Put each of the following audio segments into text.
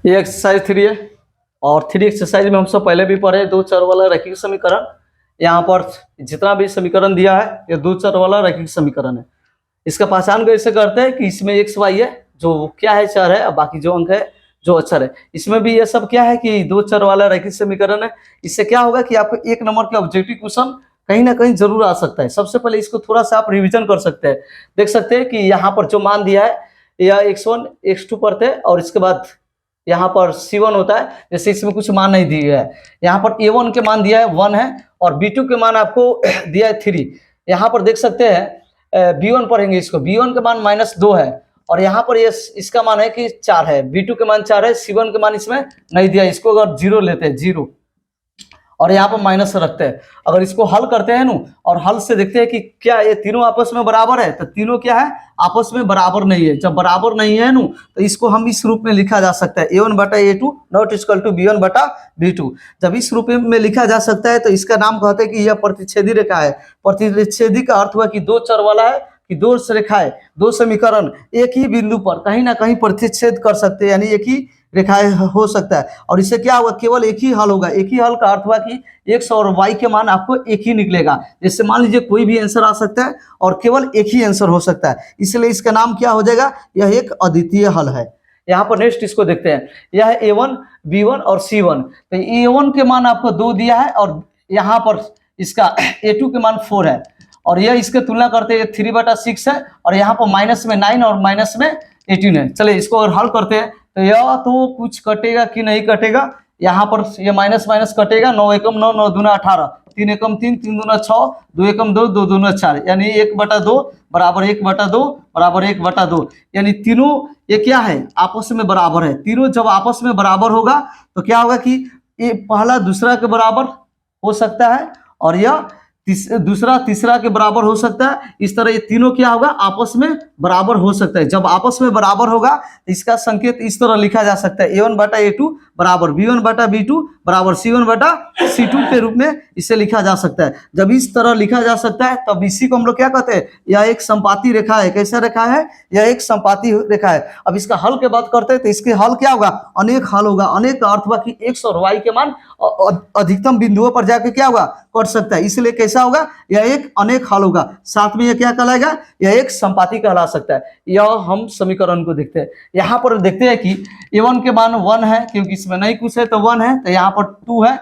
ये एक्सरसाइज 3 है और 3 एक्सरसाइज में हम सब पहले भी पढ़े दो चर वाला रैखिक समीकरण। यहाँ पर जितना भी समीकरण दिया है ये दो चर वाला रैखिक समीकरण है। इसका पहचान कैसे करते हैं कि इसमें एक्स वाई है जो क्या है चर है और बाकी जो अंक है जो अक्षर है। इसमें भी ये सब क्या है कि दो चर वाला रैखिक समीकरण है। इससे क्या होगा कि आपको 1 नंबर के ऑब्जेक्टिव क्वेश्चन कहीं ना कहीं जरूर आ सकता है। सबसे पहले इसको थोड़ा सा आप रिवीजन कर सकते हैं। देख सकते हैं कि यहाँ पर जो मान दिया है यह x1 x2 पढ़ते हैं और इसके बाद यहाँ पर C1 होता है। जैसे इसमें कुछ मान नहीं दिया है, यहाँ पर A1 के मान दिया है 1 है और B2 के मान आपको दिया है 3। यहाँ पर देख सकते हैं B1 पढ़ेंगे, इसको B1 के मान -2 है और यहाँ पर ये इसका मान है कि 4 है। B2 के मान 4 है, C1 के मान इसमें नहीं दिया, इसको अगर 0 लेते हैं 0 और यहाँ पर माइनस रखते हैं। अगर इसको हल करते हैं ना और हल से देखते हैं कि क्या ये तीनों आपस में बराबर है, तो तीनों क्या है आपस में बराबर नहीं है। जब बराबर नहीं है ना तो इसको हम इस रूप में लिखा जा सकता है A1 बटा A2 not equal to B1 बटा B2। जब इस रूप में लिखा जा सकता है तो इसका नाम कहते हैं कि यह प्रतिच्छेदी रेखा है। प्रतिच्छेदी का अर्थ हुआ कि दो चर वाला है कि दो रेखाएं दो समीकरण एक ही बिंदु पर कहीं ना कहीं प्रतिच्छेद कर सकते हैं, यानी एक ही रेखाएं हो सकता है। और इससे क्या होगा, केवल एक ही हल होगा। एक ही हल का अर्थ हुआ कि x और y के मान आपको एक ही निकलेगा। जैसे मान लीजिए कोई भी आंसर आ सकता है और केवल एक ही आंसर हो सकता है, इसलिए इसका नाम क्या हो जाएगा, यह एक अद्वितीय हल है। यहाँ पर नेक्स्ट इसको देखते हैं, यह है A1 B1 और C1। तो A1 के मान आपको 2 दिया है और यहाँ पर इसका A2 के मान 4 है और यह इसके तुलना करते हैं 3/6 है और यहाँ पर माइनस में 9 और माइनस में 18 है। चलिए इसको अगर हल करते हैं तो यह तो कुछ कटेगा कि नहीं कटेगा, यहाँ पर ये माइनस माइनस कटेगा। 9 एकम 9 9 दूना 18, 3 एकम 3 3 दूना 6, 2 एकम 2 2 दूना 4, यानी 1/2 बराबर 1/2 बराबर 1/2, यानी तीनों ये क्या है आपस में बराबर है। तीनों जब आपस में बराबर होगा तो क्या होगा कि ये पहला दूसरा के बराबर हो सकता है और यह दूसरा तीसरा के बराबर हो सकता है। इस तरह ये तीनों क्या होगा आपस में बराबर हो सकता है। जब आपस में बराबर होगा तो इसका संकेत इस तरह लिखा जा सकता है A1 बटा A2 बराबर B1 बटा B2 बराबर C1 बटा C2 के रूप में इसे लिखा जा सकता है। जब इस तरह लिखा जा सकता है तब इसी को हम लोग क्या कहते हैं, यह एक समपाती रेखा है। कैसा रेखा है, यह एक समपाती रेखा है। अब इसका हल की बात करते हैं तो इसके हल क्या होगा, अनेक हल होगा। अनेक का अर्थ हुआ कि x और y के मान अधिकतम बिंदुओं पर जाकर क्या होगा कर सकता है, इसलिए कैसा होगा, यह एक अनेक हल होगा। साथ में यह क्या कहलाएगा, यह एक संपाती कहला सकता है। यह हम समीकरण को देखते हैं। यहाँ पर देखते हैं कि A1 के मान 1 है, क्योंकि इसमें नहीं कुछ है तो 1 है, तो यहाँ पर 2 है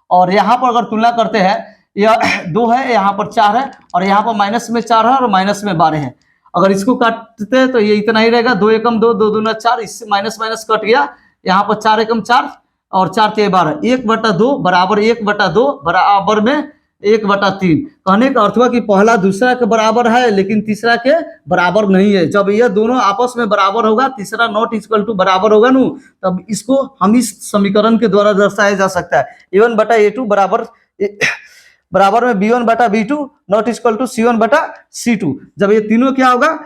और यहाँ पर अगर तुलना करते हैं यह 2 है, यहाँ पर 4 है और यहाँ पर माइनस में 4 है और माइनस में 12 है। अगर इसको काटते हैं तो ये इतना ही रहेगा, 2 एकम 2 2 दूना 4, इससे माइनस माइनस कट गया। यहाँ पर 4 एकम 4 और 4 के 12, 1/2 बराबर 1/2 बराबर में 1/3। कहने का अर्थ हुआ कि पहला दूसरा के बराबर है लेकिन तीसरा के बराबर नहीं है। जब यह दोनों आपस में बराबर होगा, तीसरा नॉट इक्वल टू बराबर होगा नु, तब इसको हम इस समीकरण के द्वारा दर्शाया जा सकता है। A1 बटा A2 बराबर में B1 बटा B2 not equal to C1 बटा C2। जब ये तीनों क्या होगा,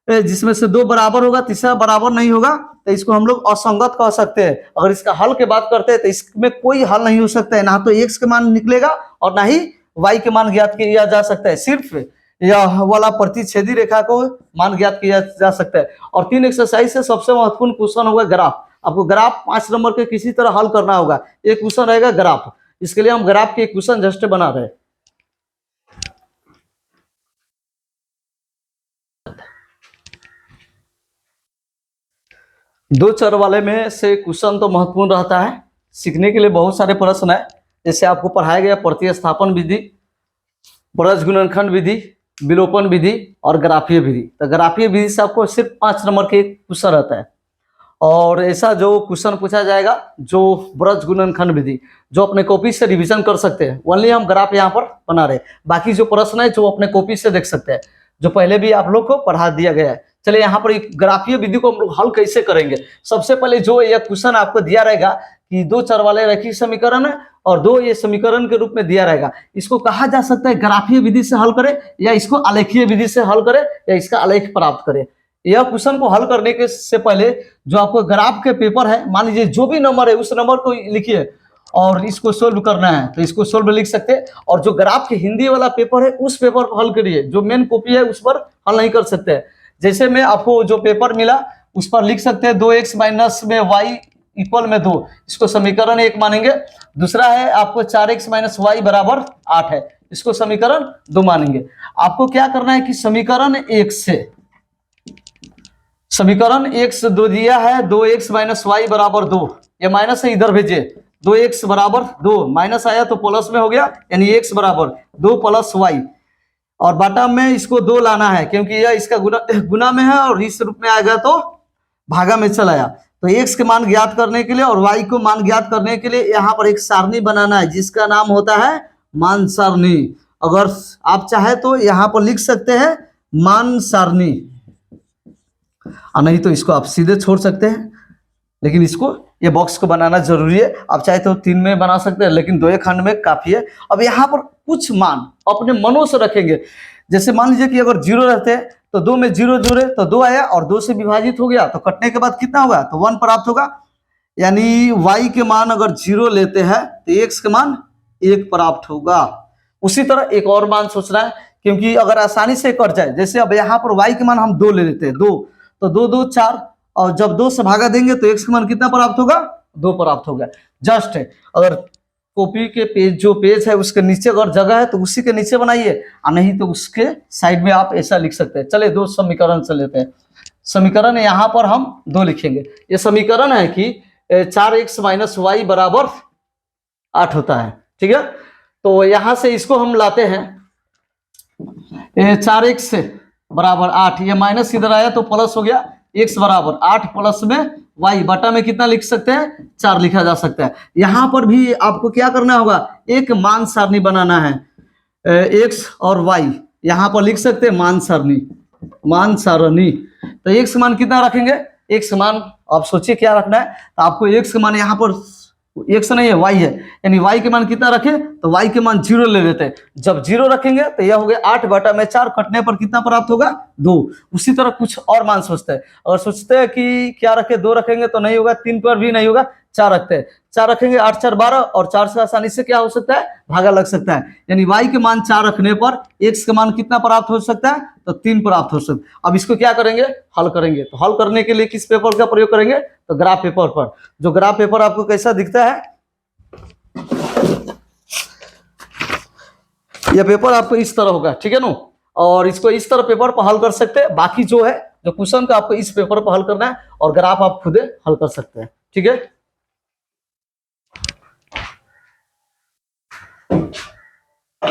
जिसमें से 2 बराबर होगा तीसरा बराबर नहीं होगा, तो इसको हम लोग असंगत कह सकते हैं। अगर इसका हल की बात करते हैं तो इसमें कोई हल नहीं हो सकता है, ना तो x के मान निकलेगा और ना ही y के मान ज्ञात किया जा सकता है। सिर्फ यह वाला प्रतिच्छेदी रेखा को मान ज्ञात किया जा सकता है। और 3 एक्सरसाइज से सबसे महत्वपूर्ण क्वेश्चन होगा ग्राफ। आपको ग्राफ 5 नंबर के किसी तरह हल करना होगा। एक क्वेश्चन रहेगा ग्राफ, इसके लिए हम ग्राफ के क्वेश्चन जस्ट बना रहे हैं। दो चर वाले में से क्वेश्चन तो महत्वपूर्ण रहता है। सीखने के लिए बहुत सारे प्रश्न है, जैसे आपको पढ़ाया गया प्रतिस्थापन विधि, ब्रज गुणनखंड विधि, विलोपन विधि और ग्राफीय विधि। तो ग्राफीय विधि से आपको सिर्फ 5 नंबर के क्वेश्चन रहता है। और ऐसा जो क्वेश्चन पूछा जाएगा जो ब्रज गुणनखंड विधि, जो अपने कॉपी से रिवीजन कर सकते हैं, ओनली हम ग्राफ यहाँ पर बना रहे। बाकी जो प्रश्न है जो अपने कॉपी से देख सकते हैं, जो पहले भी आप लोग को पढ़ा दिया गया है। चलिए यहाँ पर एक ग्राफीय विधि को हम लोग हल कैसे करेंगे। सबसे पहले जो यह क्वेश्चन आपको दिया रहेगा कि दो चर वाले रैखिक समीकरण है और दो ये समीकरण के रूप में दिया रहेगा, इसको कहा जा सकता है ग्राफीय विधि से हल करें या इसको आलेखीय विधि से हल करें या इसका आलेख प्राप्त करें। यह क्वेश्चन को हल करने के से पहले जो आपको ग्राफ के पेपर है, मान लीजिए जो भी नंबर है उस नंबर को लिखिए और इसको सोल्व करना है तो इसको सोल्व लिख सकते हैं। और जो ग्राफ के हिंदी वाला पेपर है उस पेपर को हल करिए, जो मेन कॉपी है उस पर हल नहीं कर सकते हैं। जैसे में आपको जो पेपर मिला उस पर लिख सकते हैं 2x माइनस में y इक्वल में 2, इसको समीकरण 1 मानेंगे। दूसरा है आपको 4x माइनस वाई बराबर 8 है, इसको समीकरण 2 मानेंगे। आपको क्या करना है कि समीकरण 1 से 2 दिया है 2x माइनस वाई बराबर 2, ये माइनस है इधर भेजिए, 2x बराबर 2 माइनस आया तो प्लस में हो गया, यानी x बराबर 2 प्लस वाई, और बॉटम में इसको 2 लाना है क्योंकि यह इसका गुना में है और इस रूप में आएगा तो भागा में चला आया। तो x के मान ज्ञात करने के लिए और y को मान ज्ञात करने के लिए यहाँ पर एक सारणी बनाना है जिसका नाम होता है मान सारणी। अगर आप चाहे तो यहाँ पर लिख सकते हैं मान सारणी, और नहीं तो इसको आप सीधे छोड़ सकते हैं, लेकिन इसको ये बॉक्स को बनाना जरूरी है। आप चाहे तो 3 में बना सकते हैं, लेकिन 2 खंड में काफी है। अब यहाँ पर कुछ मान अपने मनों से रखेंगे। जैसे मान लीजिए कि अगर 0 रहते हैं तो 2 में 0 जोड़े तो 2 आया और 2 से विभाजित हो गया, तो कटने के बाद कितना होगा तो 1 प्राप्त होगा। यानी y के मान अगर 0 लेते हैं तो x के मान 1 प्राप्त होगा। उसी तरह एक और मान सोचना है, क्योंकि अगर आसानी से कट जाए, जैसे अब यहाँ पर y के मान हम 2 ले लेते हैं, 2 तो 2 2 4, और जब 2 से भागा देंगे तो x के मान कितना प्राप्त होगा 2 प्राप्त होगा। जस्ट अगर कॉपी के पेज जो पेज है उसके नीचे अगर जगह है तो उसी के नीचे बनाइए, और नहीं तो उसके साइड में आप ऐसा लिख सकते हैं। चलिए 2 समीकरण से लेते हैं। समीकरण यहाँ पर हम 2 लिखेंगे। ये समीकरण है कि 4x माइनस वाई बराबर 8 होता है, ठीक है। तो यहां से इसको हम लाते हैं, 4x बराबर 8, ये माइनस इधर आया तो प्लस हो गया, x बराबर 8 प्लस में y बटा में कितना लिख सकते हैं 4 लिखा जा सकता है। यहां पर भी आपको क्या करना होगा, एक मान सारणी बनाना है, x और y यहां पर लिख सकते हैं मान सारणी। तो x मान कितना रखेंगे, x मान आप सोचिए क्या रखना है, तो आपको x का मान यहाँ पर x नहीं है y है, यानी y के मान कितना रखें तो y के मान 0 ले लेते हैं। जब 0 रखेंगे तो यह हो गया 8 बटा में 4, कटने पर कितना प्राप्त होगा 2। उसी तरह कुछ और मान सोचते हैं, अगर सोचते हैं कि क्या रखे 2 रखेंगे तो नहीं होगा, 3 पर भी नहीं होगा, 4 रखते हैं, 4 रखेंगे 8 4 12, और 4 से आसानी से क्या हो सकता है भागा लग सकता है। यानी y के मान 4 रखने पर x के मान कितना प्राप्त हो सकता है तो 3 प्राप्त हो सकता है। अब इसको क्या करेंगे हल करेंगे, तो हल करने के लिए किस पेपर का प्रयोग करेंगे तो ग्राफ पेपर पर। जो ग्राफ पेपर आपको कैसा दिखता है, यह पेपर आपको इस तरह होगा, ठीक है ना। और इसको इस तरह पेपर पर हल कर सकते हैं। बाकी जो है जो क्वेश्चन का आपको इस पेपर पर हल करना है और ग्राफ आप खुद हल कर सकते हैं, ठीक है।